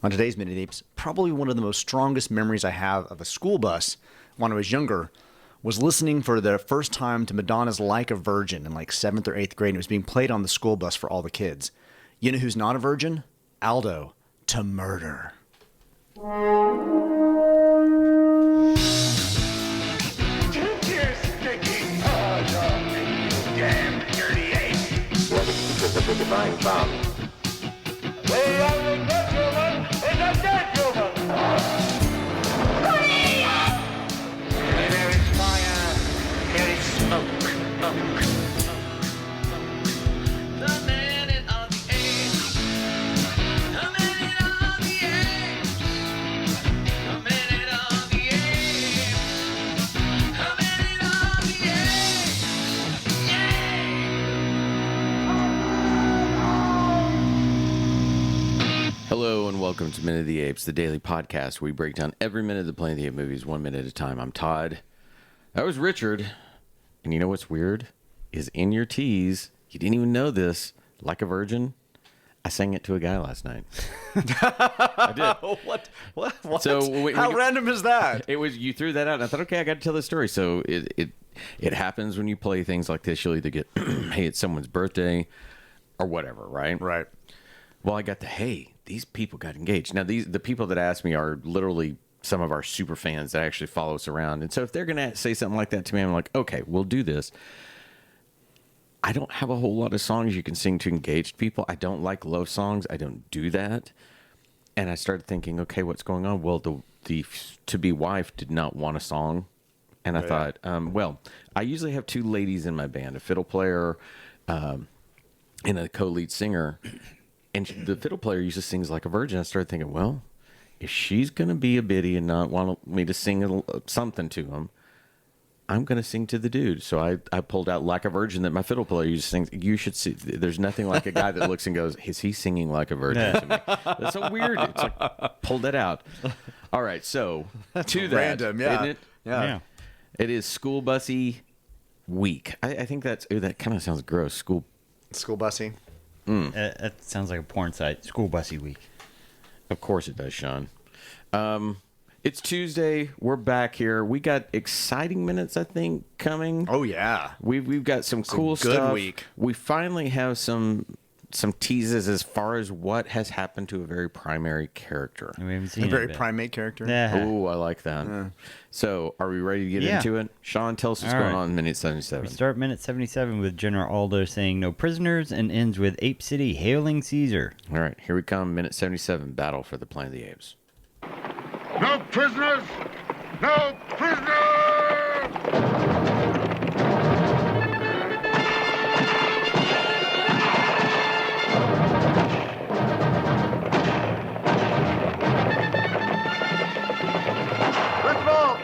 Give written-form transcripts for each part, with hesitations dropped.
On today's Minute Apes, probably one of the most strongest memories I have of a school bus when I was younger was listening for the first time to Madonna's Like a Virgin in like 7th or 8th grade. And it was being played on the school bus for all the kids. You know who's not a virgin? Aldo, to murder. Take your sticking paws off me, you damn dirty ape! You're the secret of the divine bomb. The only good human is a dead human! Where there is fire, there is smoke. The minute of the apes. The minute of the apes. The minute of the apes. The minute of the apes. Hello and welcome to Minute of the Apes, the daily podcast where we break down every minute of the Planet of the Apes movies 1 minute at a time. I'm Todd. That was Richard. And you know what's weird? Is in your tease, you didn't even know this, Like a Virgin, I sang it to a guy last night. I did. What? So, How random is that? It was, you threw that out and I thought, okay, I got to tell this story. So it happens when you play things like this. You'll either get, hey, it's someone's birthday or whatever, right? Right. Well, I got hey, these people got engaged. Now, the people that asked me are literally some of our super fans that actually follow us around. And so if they're going to say something like that to me, I'm like, okay, we'll do this. I don't have a whole lot of songs you can sing to engaged people. I don't like love songs. I don't do that. And I started thinking, okay, what's going on? Well, the to-be wife did not want a song. And I thought, well, I usually have two ladies in my band, a fiddle player and a co-lead singer. And the fiddle player usually sings Like a Virgin. I started thinking, well, if she's going to be a biddy and not want me to sing something to him, I'm going to sing to the dude. So I pulled out Like a Virgin that my fiddle player used to sing. You should see. There's nothing like a guy that looks and goes, is he singing Like a Virgin to me? That's so weird. It's like, pulled that out. All right. So to that. Random, yeah. Isn't it? Yeah. It is School Bussy week. I think that kind of sounds gross. School Bussy. That sounds like a porn site. School Bussy week. Of course it does, Sean. It's Tuesday. We're back here. We got exciting minutes, I think, coming. Oh, yeah. We've got some cool good stuff. week. We finally have some teases as far as what has happened to a very primary character. We haven't seen A it very yet. primate character. Yeah. Oh, I like that. So, are we ready to get Yeah. into it? Sean, tell us what's All going right. on in minute We 77. start minute 77 with General Aldo saying no prisoners and ends with Ape City hailing Caesar. All right, here we come. Minute 77, Battle for the Planet of the Apes. No prisoners! No prisoners! Let's go!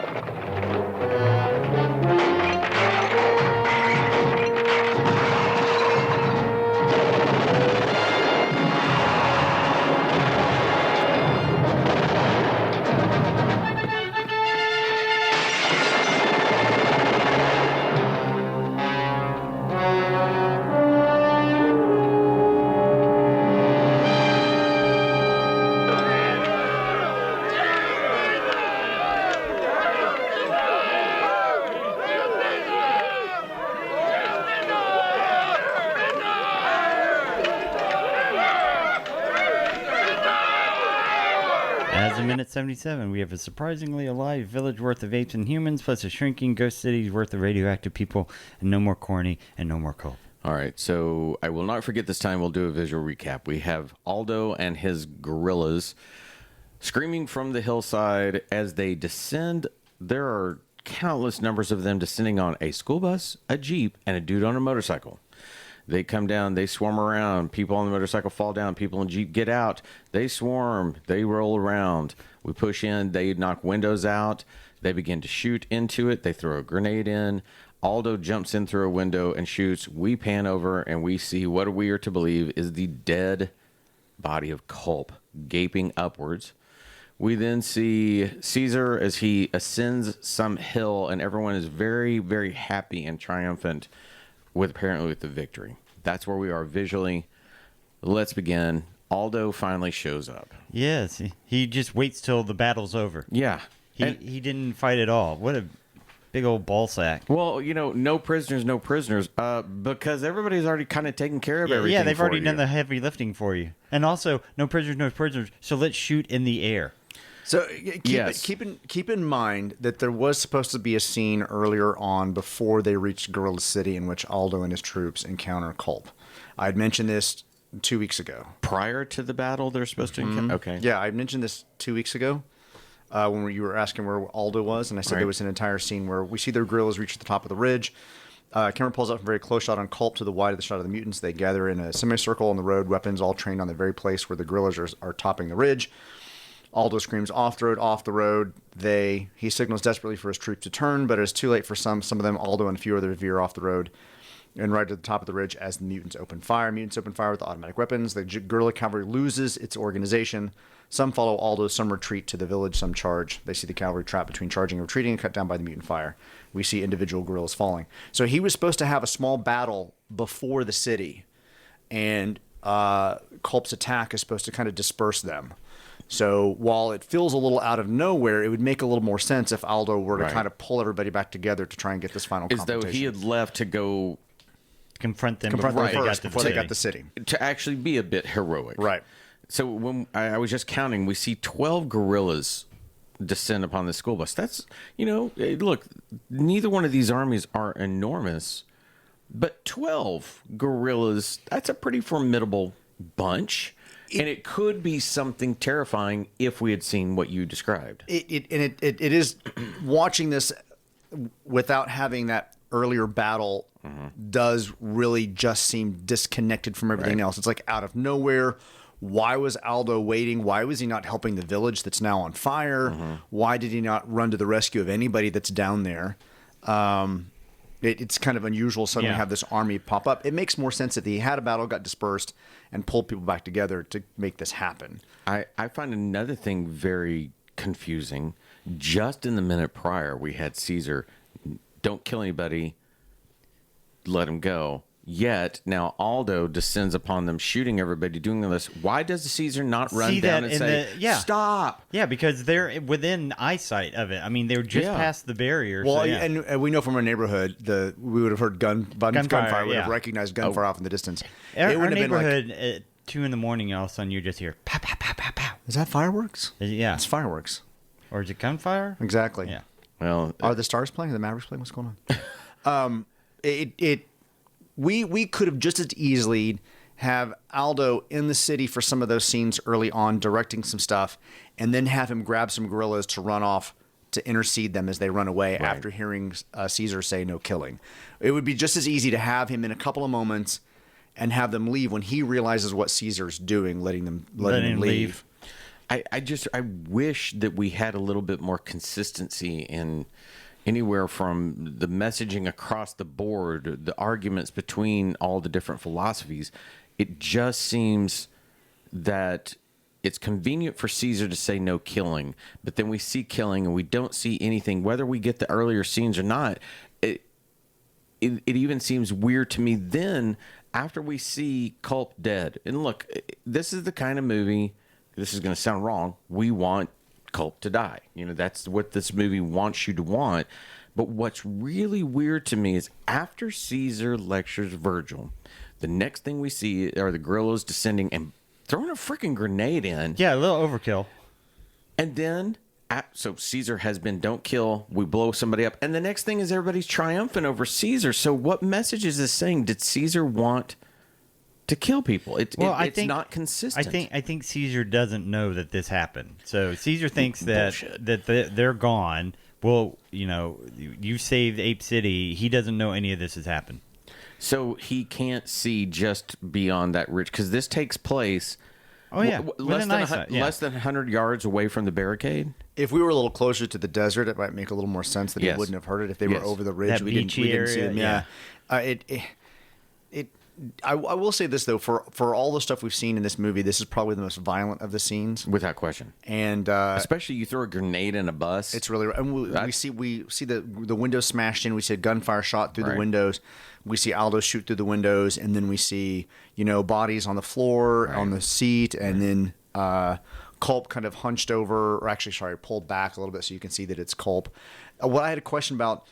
As in minute 77, we have a surprisingly alive village worth of apes and humans, plus a shrinking ghost city's worth of radioactive people, and no more corny and no more cold. All right, so I will not forget this time. We'll do a visual recap. We have Aldo and his gorillas screaming from the hillside as they descend. There are countless numbers of them descending on a school bus, a jeep, and a dude on a motorcycle. They come down, they swarm around. People on the motorcycle fall down. People in Jeep get out. They swarm. They roll around. We push in. They knock windows out. They begin to shoot into it. They throw a grenade in. Aldo jumps in through a window and shoots. We pan over and we see what we are to believe is the dead body of Culp gaping upwards. We then see Caesar as he ascends some hill, and everyone is very, very happy and triumphant with the victory. That's where we are visually. Let's begin. Aldo finally shows up. Yes, he just waits till the battle's over. Yeah. He didn't fight at all. What a big old ball sack. Well, no prisoners, because everybody's already kind of taken care of everything. Yeah, they've for already you. done the heavy lifting for you. And also, no prisoners, no prisoners. So let's shoot in the air. So Yes. keep in mind that there was supposed to be a scene earlier on before they reached Gorilla City in which Aldo and his troops encounter Culp. I had mentioned this 2 weeks ago. Prior to the battle, they're supposed to encounter. Okay. Yeah, I mentioned this 2 weeks ago when you were asking where Aldo was, and I said Right. there was an entire scene where we see their guerrillas reach the top of the ridge. Camera pulls up a very close shot on Culp to the wide of the shot of the mutants. They gather in a semicircle on the road, weapons all trained on the very place where the guerrillas are topping the ridge. Aldo screams off the road. He signals desperately for his troops to turn, but it's too late for some. Some of them, Aldo and a few others, veer off the road and right to the top of the ridge as the mutants open fire. Mutants open fire with automatic weapons. The guerrilla cavalry loses its organization. Some follow Aldo, some retreat to the village, some charge. They see the cavalry trapped between charging and retreating and cut down by the mutant fire. We see individual guerrillas falling. So he was supposed to have a small battle before the city, and Culp's attack is supposed to kind of disperse them. So while it feels a little out of nowhere, it would make a little more sense if Aldo were to Right. kind of pull everybody back together to try and get this final As though confrontation. he had left to go Confront them Confront before them they got first, to before the they got city. the city. to actually be a bit heroic. Right. So when I was just counting, we see 12 guerrillas descend upon the school bus. That's, look, neither one of these armies are enormous, but 12 guerrillas, that's a pretty formidable bunch. And it could be something terrifying if we had seen what you described. It is watching this without having that earlier battle does really just seem disconnected from everything else. It's like out of nowhere. Why was Aldo waiting? Why was he not helping the village that's now on fire? Why did he not run to the rescue of anybody that's down there? It's kind of unusual suddenly Yeah. have this army pop up. It makes more sense if he had a battle, got dispersed, and pulled people back together to make this happen. I find another thing very confusing. Just in the minute prior, we had Caesar, don't kill anybody, let him go. Yet now Aldo descends upon them, shooting everybody, doing all this. Why does Caesar not run See down that and in say, the- stop? Yeah, because they're within eyesight of it. I mean, they were just Yeah. past the barrier. Well, so, yeah. and we know from our neighborhood we would have heard gunfire. We would have yeah. recognized gunfire off in the distance. Our It wouldn't have been like, neighborhood at 2 in the morning, all of a sudden you just hear pow, pow, pow, pow, pow. is that fireworks? Yeah. It's fireworks. Or is it gunfire? Exactly. Yeah. Well, Are the Stars playing? Are the Mavericks playing? What's going on? We could have just as easily have Aldo in the city for some of those scenes early on, directing some stuff, and then have him grab some guerrillas to run off to intercede them as they run away after hearing Caesar say no killing. It would be just as easy to have him in a couple of moments and have them leave when he realizes what Caesar's doing, letting them leave. I wish that we had a little bit more consistency in anywhere from the messaging across the board, the arguments between all the different philosophies. It just seems that it's convenient for Caesar to say no killing, but then we see killing and we don't see anything, whether we get the earlier scenes or not. It even seems weird to me then after we see Culp dead. And look, this is the kind of movie, this is going to sound wrong, we want Culp to die. That's what this movie wants you to want. But what's really weird to me is after Caesar lectures Virgil, the next thing we see are the guerrillas descending and throwing a freaking grenade in. Yeah, a little overkill. And then, so Caesar has been, don't kill, we blow somebody up. And the next thing is everybody's triumphant over Caesar. So what message is this saying? Did Caesar want to kill people? It's not consistent. I think Caesar doesn't know that this happened. So Caesar thinks that they're gone. Well, you saved Ape City. He doesn't know any of this has happened. So he can't see just beyond that ridge because this takes place. Oh yeah, less than 100 yards away from the barricade. If we were a little closer to the desert, it might make a little more sense that he Yes. wouldn't have heard it. If they were Yes. over the ridge, That we didn't see beachy them. area, I will say this though, for all the stuff we've seen in this movie, this is probably the most violent of the scenes. Without question. And Especially you throw a grenade in a bus. it's really, and we see the windows smashed in. We see a gunfire shot through the Right. windows. We see Aldo shoot through the windows, and then we see bodies on the floor, on the seat, and then Culp kind of hunched over, or actually, sorry, pulled back a little bit so you can see that it's Culp. What I had a question about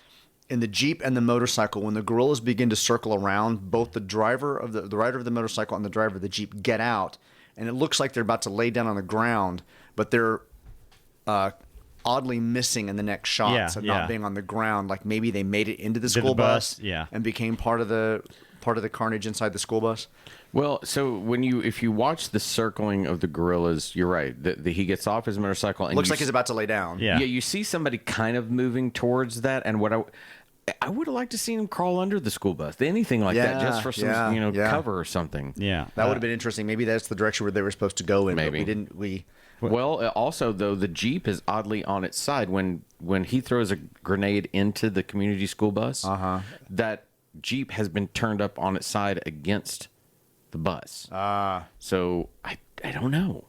in the Jeep and the motorcycle, when the gorillas begin to circle around, both the driver of the rider of the motorcycle and the driver of the Jeep get out, and it looks like they're about to lay down on the ground, but they're oddly missing in the next shots of not being on the ground. Like maybe they made it into the school bus, and became part of the carnage inside the school bus. Well, so if you watch the circling of the gorillas, you're right. He gets off his motorcycle and Looks like he's about to lay down. Yeah. You see somebody kind of moving towards that, and what I would have liked to see him crawl under the school bus, anything like that, just for some cover or something. Yeah, that would have been interesting. Maybe that's the direction where they were supposed to go in. Maybe but we didn't. Well, also though, the Jeep is oddly on its side when he throws a grenade into the community school bus. That Jeep has been turned up on its side against the bus. So I don't know.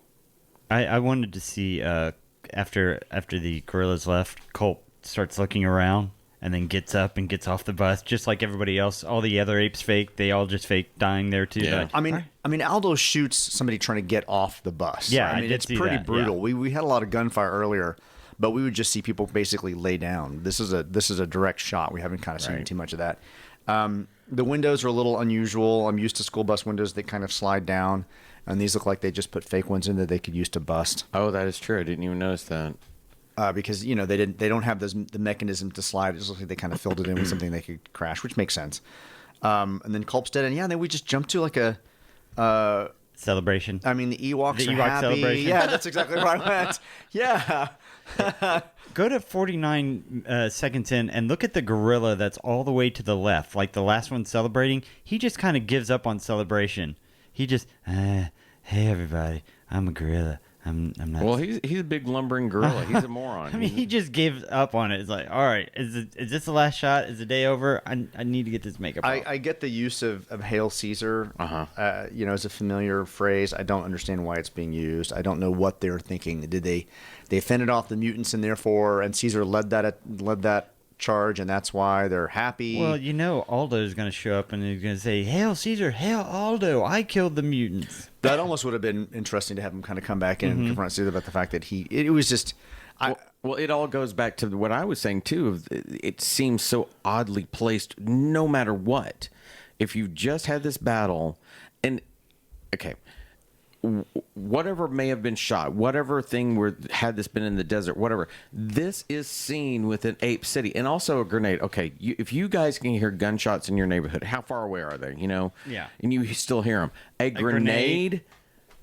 I wanted to see after the gorillas left, Culp starts looking around and then gets up and gets off the bus, just like everybody else. All the other apes fake. They all just fake dying there too. Yeah. Like, I mean, Aldo shoots somebody trying to get off the bus. Yeah, I mean, I did it's see pretty that, brutal. yeah. We had a lot of gunfire earlier, but we would just see people basically lay down. This is a direct shot. We haven't kind of seen too much of that. The windows are a little unusual. I'm used to school bus windows that kind of slide down, and these look like they just put fake ones in that they could use to bust. Oh, that is true. I didn't even notice that. Because they don't have the mechanism to slide. It just looks like they kind of filled it in with something they could crash, which makes sense. And then Culp's dead, and then we just jumped to like a celebration. I mean, the Ewoks The are Ewok happy. celebration. Yeah, that's exactly where I went. Yeah. Go to 49 seconds in and look at the gorilla that's all the way to the left, like the last one celebrating. He just kind of gives up on celebration. He just, hey everybody, I'm a gorilla. I'm not. Well, he's a big lumbering gorilla. He's a moron. I mean, he just gives up on it. It's like, all right, is this the last shot? Is the day over? I need to get this makeup off. I get the use of Hail Caesar, as a familiar phrase. I don't understand why it's being used. I don't know what they're thinking. Did they fended off the mutants and Caesar led that charge, and that's why they're happy? Well, Aldo's going to show up and he's going to say, Hail Caesar, hail Aldo, I killed the mutants. That almost would have been interesting to have him kind of come back in and confront Caesar about the fact that it was just... Well, it all goes back to what I was saying, too. It seems so oddly placed no matter what. If you just had this battle, and, okay, whatever may have been shot, whatever thing had this been in the desert, whatever, this is seen within Ape City. And also a grenade. Okay, if you guys can hear gunshots in your neighborhood, how far away are they, Yeah. And you still hear them. A grenade,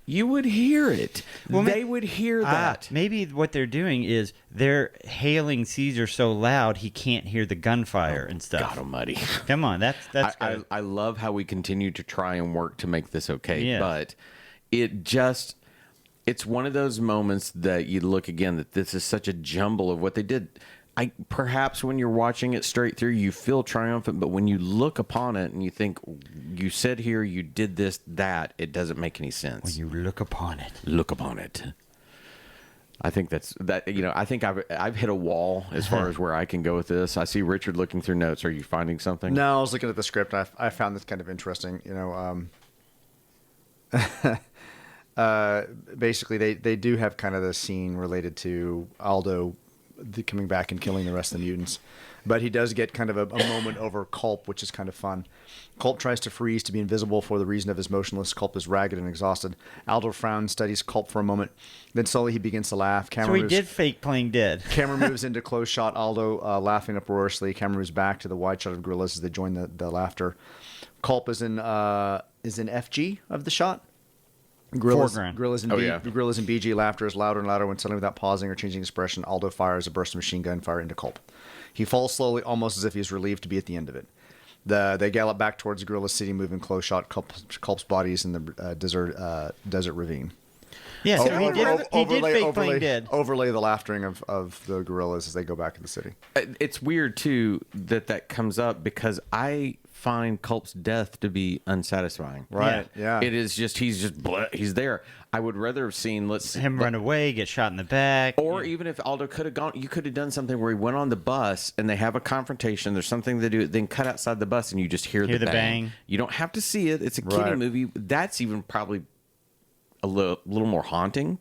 you would hear it. Well, they would hear that. Maybe what they're doing is they're hailing Caesar so loud he can't hear the gunfire and stuff. God almighty. Come on, that's good. I love how we continue to try and work to make this okay, Yes. but it's one of those moments that you look again that this is such a jumble of what they did. Perhaps when you're watching it straight through, you feel triumphant, but when you look upon it and you think, you said here, you did this, that, it doesn't make any sense. When you look upon it. Look upon it. I think that's that. I think I've hit a wall as far as where I can go with this. I see Richard looking through notes. Are you finding something? No, I was looking at the script. I found this kind of interesting. Basically, they do have kind of the scene related to Aldo coming back and killing the rest of the mutants. But he does get kind of a moment over Culp, which is kind of fun. Culp tries to freeze to be invisible for the reason of his motionless. Culp is ragged and exhausted. Aldo frowns, studies Culp for a moment. Then slowly he begins to laugh. So he did fake playing dead. Camera moves into close shot. Aldo laughing uproariously. Camera moves back to the wide shot of gorillas as they join the laughter. Culp is in FG of the shot. Foreground. Gorillas and BG. Laughter is louder and louder when suddenly, without pausing or changing expression, Aldo fires a burst of machine gun fire into Culp. He falls slowly, almost as if he's relieved to be at the end of it. They gallop back towards Gorilla City, moving close shot. Culp's body is in the desert ravine. Yeah, so he did fake playing dead. Overlay the laughtering of the gorillas as they go back to the city. It's weird, too, that comes up because I find Culp's death to be unsatisfying. Right, yeah. It is just, he's there. I would rather have seen, him run away, get shot in the back. Or even if Aldo could have gone, you could have done something where he went on the bus and they have a confrontation, there's something to do, then cut outside the bus and you just hear the bang. You don't have to see it. It's a kiddie movie. That's even probably a little more haunting.